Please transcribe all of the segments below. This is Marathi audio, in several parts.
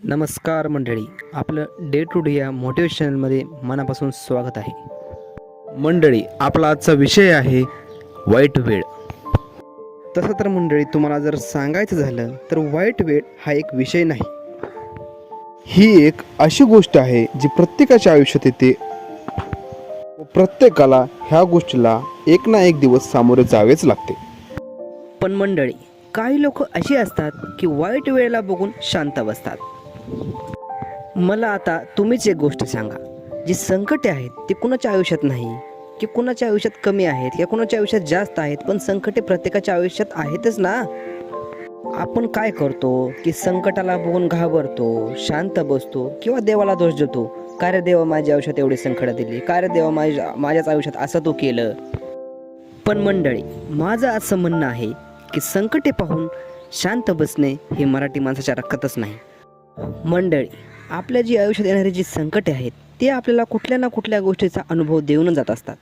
नमस्कार मंडळी, आपलं डे टू डे या मोटिवेशनलमध्ये मनापासून स्वागत आहे. मंडळी, आपला आजचा विषय आहे वाईट वेळ. तसं तर मंडळी, तुम्हाला जर सांगायचं झालं तर वाईट वेळ हा एक विषय नाही. ही एक अशी गोष्ट आहे जी प्रत्येकाच्या आयुष्यात येते व प्रत्येकाला ह्या गोष्टीला एक ना एक दिवस सामोरे जावेच लागते. पण मंडळी, काही लोक अशी असतात की वाईट वेळेला बघून शांत बसतात. मला आता तुम्हीच एक गोष्ट सांगा, जी संकटे आहेत ती कुणाच्या आयुष्यात नाही की कुणाच्या आयुष्यात कमी आहेत किंवा कुणाच्या आयुष्यात जास्त आहेत, पण संकटे प्रत्येकाच्या आयुष्यात आहेतच ना. आपण काय करतो की संकटाला बघून घाबरतो, शांत बसतो किंवा देवाला दोष देतो. का रे देवा, माझ्या आयुष्यात एवढी संकटं दिली, का रे देवा माझ्याच आयुष्यात असं तू केलं. पण मंडळी, माझं असं म्हणणं आहे की संकटे पाहून शांत बसणे हे मराठी माणसाच्या रक्तातच नाही. मंडळी, आपल्या जी आयुष्यात येणारी जी संकटे आहेत ते आपल्याला कुठल्या ना कुठल्या गोष्टीचा अनुभव देऊन जात असतात.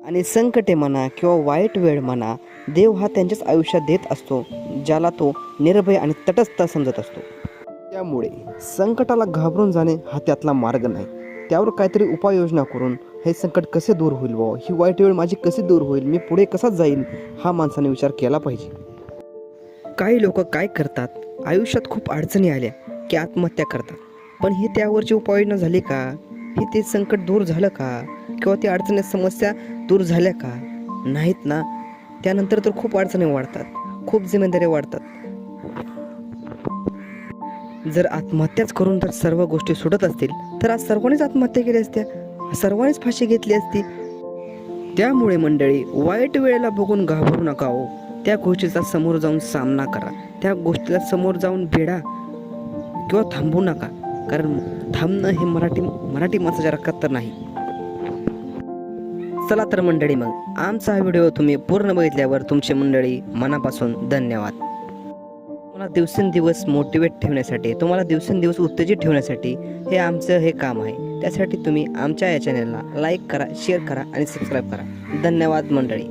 आणि संकटे म्हणा किंवा वाईट वेळ म्हणा, देव हा त्यांच्याच आयुष्यात देत असतो, ज्याला तो निर्भय आणि तटस्थ समजत असतो. त्यामुळे संकटाला घाबरून जाणे हा त्यातला मार्ग नाही. त्यावर काहीतरी उपाययोजना करून हे संकट कसे दूर होईल व ही वाईट वेळ माझी कशी दूर होईल, मी पुढे कसा जाईल, हा माणसाने विचार केला पाहिजे. काही लोक काय करतात, आयुष्यात खूप अडचणी आल्या की आत्महत्या करतात. पण ही त्यावरची उपाययोजना झाली का? हे ते संकट दूर झालं का? किंवा ती अडचणी समस्या दूर झाल्या का? नाहीत ना. त्यानंतर तर खूप अडचणी वाढतात, खूप जिम्मेदारी वाढतात. जर आत्महत्याच करून जर सर्व गोष्टी सुटत असतील तर आज सर्वांनीच आत्महत्या केली असत्या, सर्वांनीच फाशी घेतली असती. त्यामुळे मंडळी, वाईट वेळेला बघून घाबरू नका हो. त्या गोष्टीचा समोर जाऊन सामना करा, त्या गोष्टीला समोर जाऊन भिडा किंवा थांबू नका. कारण थांबणं हे मराठी माणसाच्या रक्तात तर नाही. चला तर मंडळी, मग आमचा हा व्हिडिओ तुम्ही पूर्ण बघितल्यावर तुमचे मंडळी मनापासून धन्यवाद. तुम्हाला दिवसेंदिवस मोटिवेट ठेवण्यासाठी, तुम्हाला दिवसेंदिवस उत्तेजित ठेवण्यासाठी हे आमचं हे काम आहे. त्यासाठी तुम्ही आमच्या या चॅनलला लाईक करा, शेअर करा आणि सबस्क्राईब करा. धन्यवाद मंडळी.